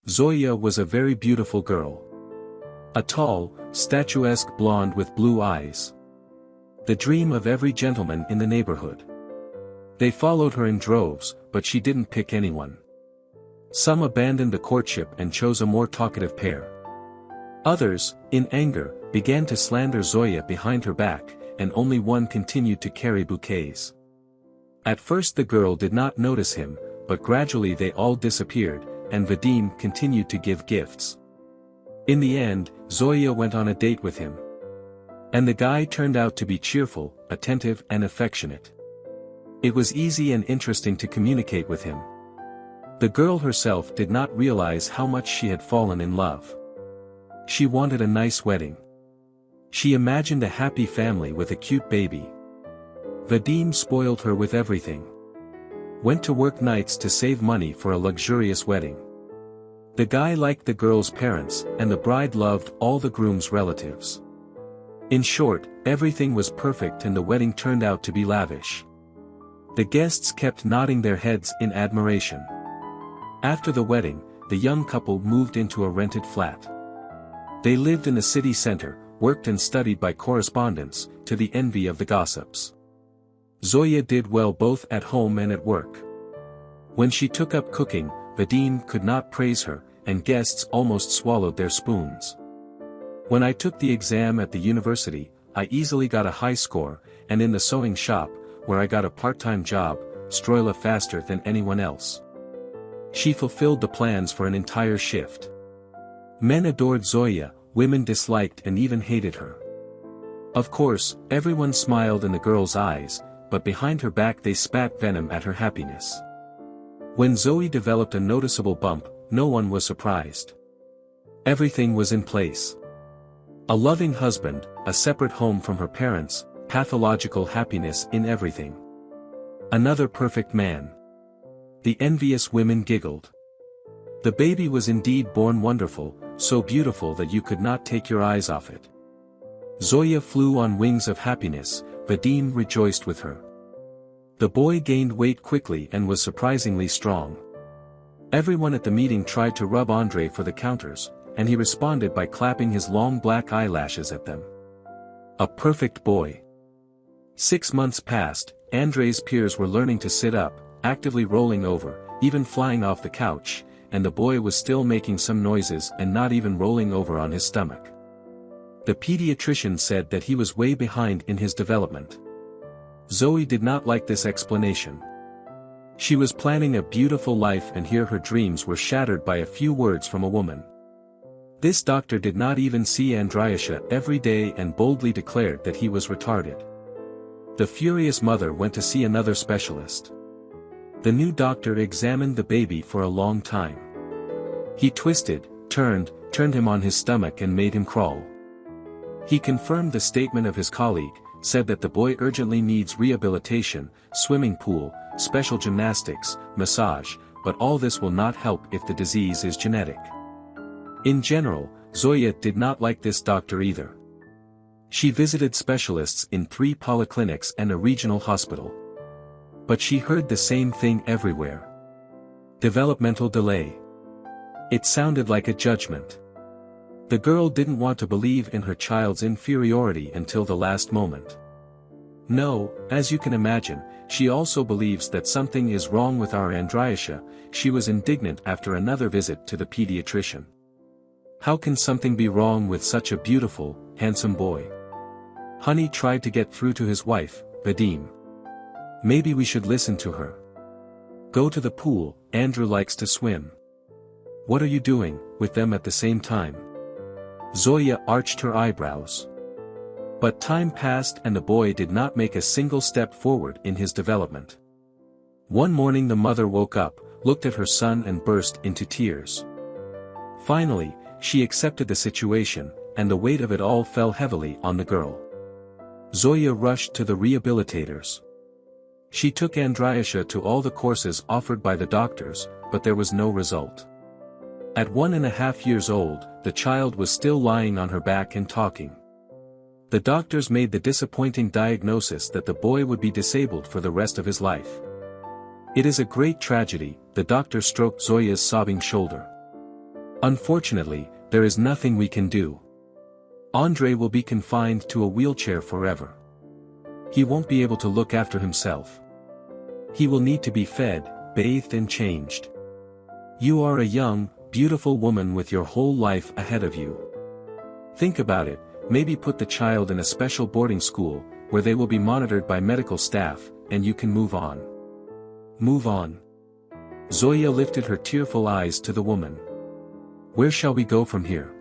Zoya was a very beautiful girl. A tall, statuesque blonde with blue eyes. The dream of every gentleman in the neighborhood. They followed her in droves, but she didn't pick anyone. Some abandoned the courtship and chose a more talkative pair. Others, in anger, began to slander Zoya behind her back, and only one continued to carry bouquets. At first the girl did not notice him, but gradually they all disappeared, and Vadim continued to give gifts. In the end, Zoya went on a date with him. And the guy turned out to be cheerful, attentive and affectionate. It was easy and interesting to communicate with him. The girl herself did not realize how much she had fallen in love. She wanted a nice wedding. She imagined a happy family with a cute baby. Vadim spoiled her with everything. Went to work nights to save money for a luxurious wedding. The guy liked the girl's parents, and the bride loved all the groom's relatives. In short, everything was perfect and the wedding turned out to be lavish. The guests kept nodding their heads in admiration. After the wedding, the young couple moved into a rented flat. They lived in the city center, worked and studied by correspondence, to the envy of the gossips. Zoya did well both at home and at work. When she took up cooking, Vadim could not praise her, and guests almost swallowed their spoons. When I took the exam at the university, I easily got a high score, and in the sewing shop, where I got a part-time job, Stroila faster than anyone else. She fulfilled the plans for an entire shift. Men adored Zoya, women disliked and even hated her. Of course, everyone smiled in the girl's eyes, but behind her back they spat venom at her happiness. When Zoe developed a noticeable bump, no one was surprised. Everything was in place. A loving husband, a separate home from her parents, pathological happiness in everything. Another perfect man. The envious women giggled. The baby was indeed born wonderful, so beautiful that you could not take your eyes off it. Zoya flew on wings of happiness, Vadim rejoiced with her. The boy gained weight quickly and was surprisingly strong. Everyone at the meeting tried to rub Andrei for the counters, and he responded by clapping his long black eyelashes at them. A perfect boy. 6 months passed, Andrei's peers were learning to sit up, actively rolling over, even flying off the couch, and the boy was still making some noises and not even rolling over on his stomach. The pediatrician said that he was way behind in his development. Zoe did not like this explanation. She was planning a beautiful life and here her dreams were shattered by a few words from a woman. This doctor did not even see Andryasha every day and boldly declared that he was retarded. The furious mother went to see another specialist. The new doctor examined the baby for a long time. He twisted, turned him on his stomach and made him crawl. He confirmed the statement of his colleague, said that the boy urgently needs rehabilitation, swimming pool, special gymnastics, massage, but all this will not help if the disease is genetic. In general, Zoya did not like this doctor either. She visited specialists in 3 polyclinics and a regional hospital. But she heard the same thing everywhere. Developmental delay. It sounded like a judgment. The girl didn't want to believe in her child's inferiority until the last moment. No, as you can imagine, she also believes that something is wrong with our Andryasha. She was indignant after another visit to the pediatrician. How can something be wrong with such a beautiful, handsome boy? Honey tried to get through to his wife, Vadim. Maybe we should listen to her. Go to the pool, Andrew likes to swim. What are you doing, with them at the same time? Zoya arched her eyebrows. But time passed and the boy did not make a single step forward in his development. One morning the mother woke up, looked at her son and burst into tears. Finally, she accepted the situation, and the weight of it all fell heavily on the girl. Zoya rushed to the rehabilitators. She took Andryasha to all the courses offered by the doctors, but there was no result. At 1.5 years old, the child was still lying on her back and talking. The doctors made the disappointing diagnosis that the boy would be disabled for the rest of his life. It is a great tragedy, the doctor stroked Zoya's sobbing shoulder. Unfortunately, there is nothing we can do. Andrei will be confined to a wheelchair forever. He won't be able to look after himself. He will need to be fed, bathed and changed. You are a young, beautiful woman with your whole life ahead of you. Think about it, maybe put the child in a special boarding school, where they will be monitored by medical staff, and you can move on. Move on. Zoya lifted her tearful eyes to the woman. Where shall we go from here?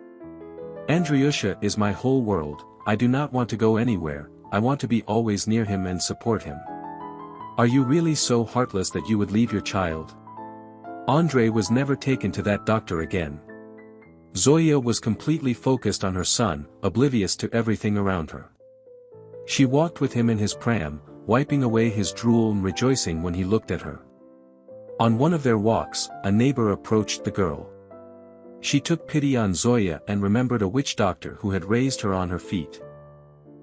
Andriusha is my whole world, I do not want to go anywhere, I want to be always near him and support him. Are you really so heartless that you would leave your child? Andrei was never taken to that doctor again. Zoya was completely focused on her son, oblivious to everything around her. She walked with him in his pram, wiping away his drool and rejoicing when he looked at her. On one of their walks, a neighbor approached the girl. She took pity on Zoya and remembered a witch doctor who had raised her on her feet.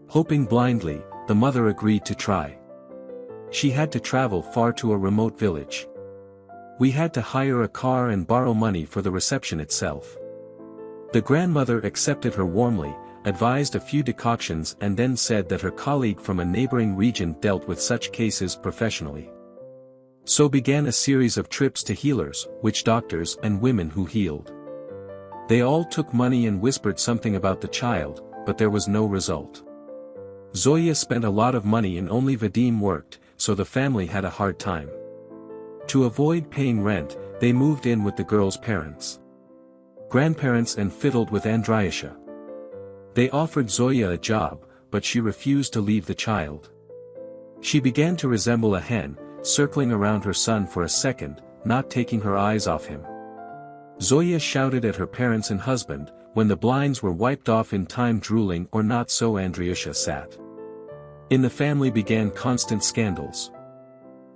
Hoping blindly, the mother agreed to try. She had to travel far to a remote village. We had to hire a car and borrow money for the reception itself. The grandmother accepted her warmly, advised a few decoctions and then said that her colleague from a neighboring region dealt with such cases professionally. So began a series of trips to healers, witch doctors and women who healed. They all took money and whispered something about the child, but there was no result. Zoya spent a lot of money and only Vadim worked, so the family had a hard time. To avoid paying rent, they moved in with the girl's parents. Grandparents and fiddled with Andriusha. They offered Zoya a job, but she refused to leave the child. She began to resemble a hen, circling around her son for a second, not taking her eyes off him. Zoya shouted at her parents and husband, when the blinds were wiped off in time drooling or not, so Andriusha sat. In the family began constant scandals.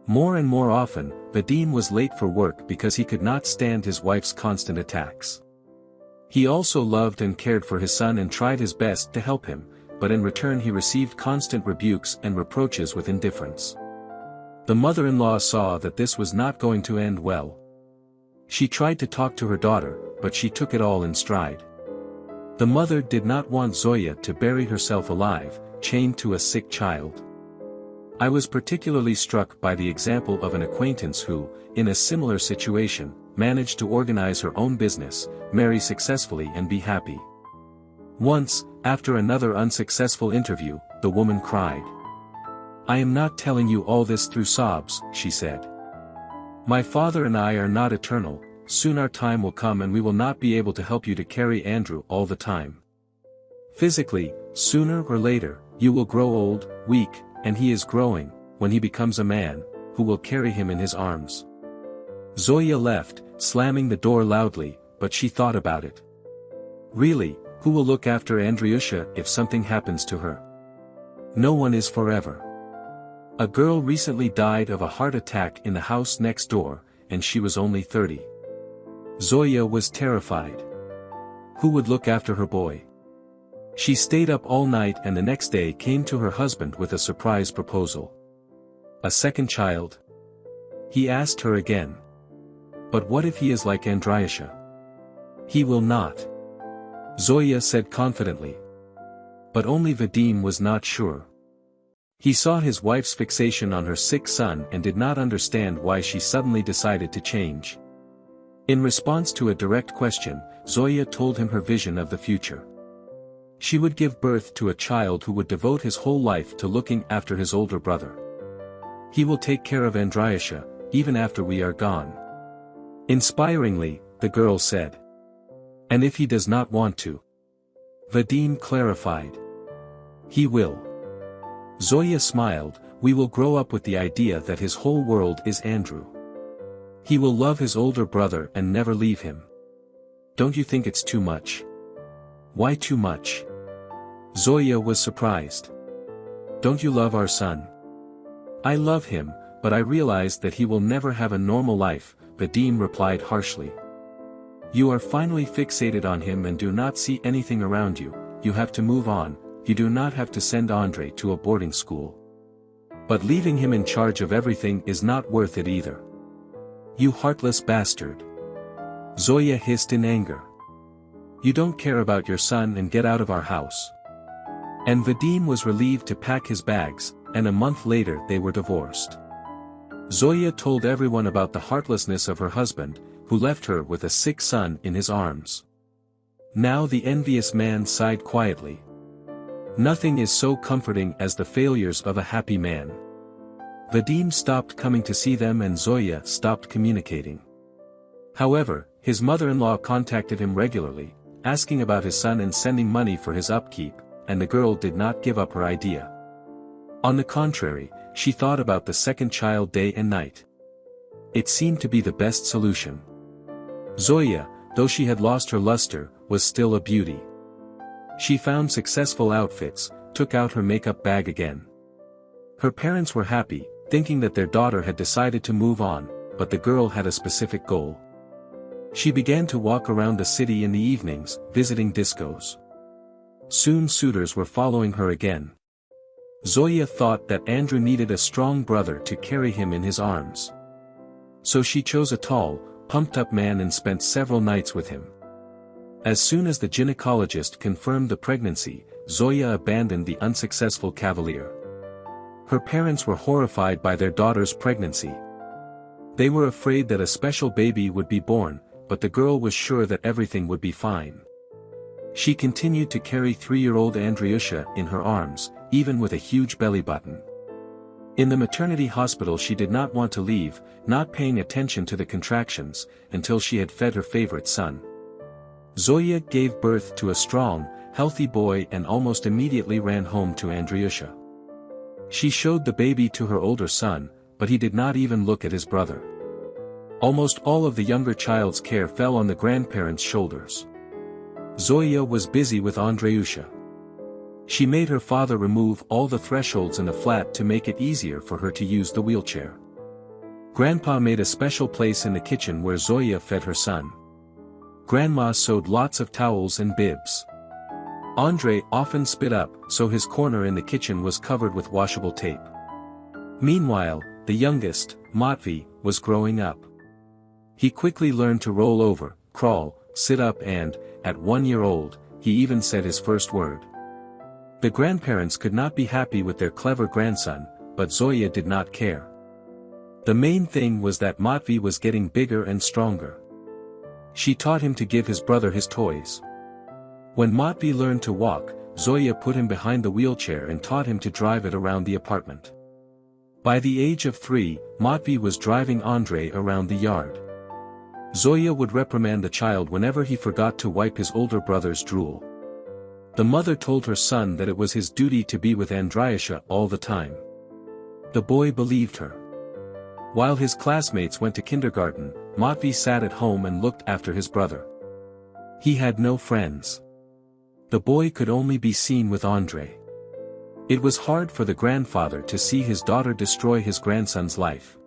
More and more often, Vadim was late for work because he could not stand his wife's constant attacks. He also loved and cared for his son and tried his best to help him, but in return he received constant rebukes and reproaches with indifference. The mother-in-law saw that this was not going to end well. She tried to talk to her daughter, but she took it all in stride. The mother did not want Zoya to bury herself alive, chained to a sick child. I was particularly struck by the example of an acquaintance who, in a similar situation, managed to organize her own business, marry successfully and be happy. Once, after another unsuccessful interview, the woman cried. "I am not telling you all this through sobs," she said. "My father and I are not eternal, soon our time will come and we will not be able to help you to carry Andrew all the time. Physically, sooner or later, you will grow old, weak, and he is growing, when he becomes a man, who will carry him in his arms." Zoya left, slamming the door loudly, but she thought about it. Really, who will look after Andriusha if something happens to her? No one is forever. A girl recently died of a heart attack in the house next door, and she was only 30. Zoya was terrified. Who would look after her boy? She stayed up all night and the next day came to her husband with a surprise proposal. A second child? He asked her again. But what if he is like Andriusha? He will not. Zoya said confidently. But only Vadim was not sure. He saw his wife's fixation on her sick son and did not understand why she suddenly decided to change. In response to a direct question, Zoya told him her vision of the future. She would give birth to a child who would devote his whole life to looking after his older brother. He will take care of Andriusha, even after we are gone. Inspiringly, the girl said. And if he does not want to? Vadim clarified. He will. Zoya smiled, we will grow up with the idea that his whole world is Andrew. He will love his older brother and never leave him. Don't you think it's too much? Why too much? Zoya was surprised. Don't you love our son? I love him, but I realize that he will never have a normal life, Vadim replied harshly. You are finally fixated on him and do not see anything around you, you have to move on, you do not have to send Andrei to a boarding school. But leaving him in charge of everything is not worth it either. You heartless bastard. Zoya hissed in anger. You don't care about your son and get out of our house." And Vadim was relieved to pack his bags, and a month later they were divorced. Zoya told everyone about the heartlessness of her husband, who left her with a sick son in his arms. Now the envious man sighed quietly. Nothing is so comforting as the failures of a happy man. Vadim stopped coming to see them and Zoya stopped communicating. However, his mother-in-law contacted him regularly, asking about his son and sending money for his upkeep, and the girl did not give up her idea. On the contrary, she thought about the second child day and night. It seemed to be the best solution. Zoya, though she had lost her luster, was still a beauty. She found successful outfits, took out her makeup bag again. Her parents were happy, thinking that their daughter had decided to move on, but the girl had a specific goal. She began to walk around the city in the evenings, visiting discos. Soon suitors were following her again. Zoya thought that Andrew needed a strong brother to carry him in his arms. So she chose a tall, pumped-up man and spent several nights with him. As soon as the gynecologist confirmed the pregnancy, Zoya abandoned the unsuccessful cavalier. Her parents were horrified by their daughter's pregnancy. They were afraid that a special baby would be born, but the girl was sure that everything would be fine. She continued to carry 3-year-old Andriusha in her arms, even with a huge belly button. In the maternity hospital she did not want to leave, not paying attention to the contractions, until she had fed her favorite son. Zoya gave birth to a strong, healthy boy and almost immediately ran home to Andriusha. She showed the baby to her older son, but he did not even look at his brother. Almost all of the younger child's care fell on the grandparents' shoulders. Zoya was busy with Andriusha. She made her father remove all the thresholds in the flat to make it easier for her to use the wheelchair. Grandpa made a special place in the kitchen where Zoya fed her son. Grandma sewed lots of towels and bibs. Andrei often spit up, so his corner in the kitchen was covered with washable tape. Meanwhile, the youngest, Matvey, was growing up. He quickly learned to roll over, crawl, sit up and, at 1 year old, he even said his first word. The grandparents could not be happy with their clever grandson, but Zoya did not care. The main thing was that Matvey was getting bigger and stronger. She taught him to give his brother his toys. When Matvey learned to walk, Zoya put him behind the wheelchair and taught him to drive it around the apartment. By the age of 3, Matvey was driving Andrei around the yard. Zoya would reprimand the child whenever he forgot to wipe his older brother's drool. The mother told her son that it was his duty to be with Andriusha all the time. The boy believed her. While his classmates went to kindergarten, Matvey sat at home and looked after his brother. He had no friends. The boy could only be seen with Andrei. It was hard for the grandfather to see his daughter destroy his grandson's life.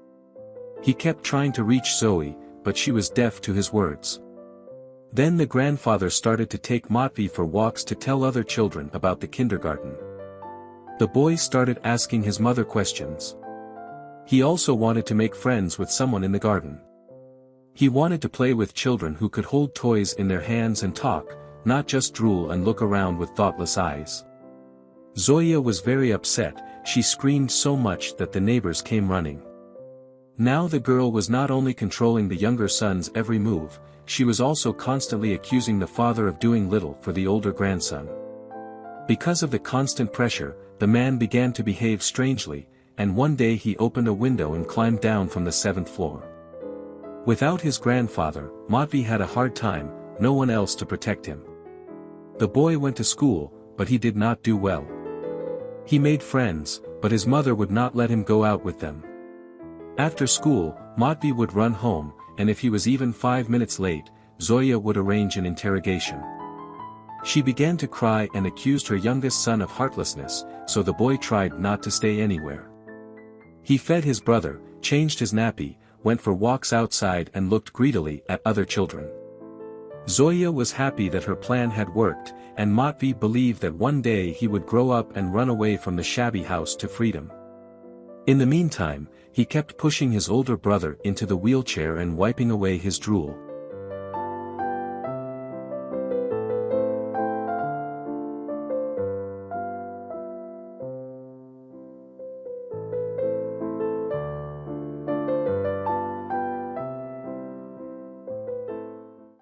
He kept trying to reach Zoe, but she was deaf to his words. Then the grandfather started to take Matvey for walks to tell other children about the kindergarten. The boy started asking his mother questions. He also wanted to make friends with someone in the garden. He wanted to play with children who could hold toys in their hands and talk, not just drool and look around with thoughtless eyes. Zoya was very upset, she screamed so much that the neighbors came running. Now the girl was not only controlling the younger son's every move, she was also constantly accusing the father of doing little for the older grandson. Because of the constant pressure, the man began to behave strangely, and one day he opened a window and climbed down from the 7th floor. Without his grandfather, Matvey had a hard time, no one else to protect him. The boy went to school, but he did not do well. He made friends, but his mother would not let him go out with them. After school, Matvey would run home, and if he was even 5 minutes late, Zoya would arrange an interrogation. She began to cry and accused her youngest son of heartlessness, so the boy tried not to stay anywhere. He fed his brother, changed his nappy, went for walks outside and looked greedily at other children. Zoya was happy that her plan had worked, and Matvey believed that one day he would grow up and run away from the shabby house to freedom. In the meantime, he kept pushing his older brother into the wheelchair and wiping away his drool.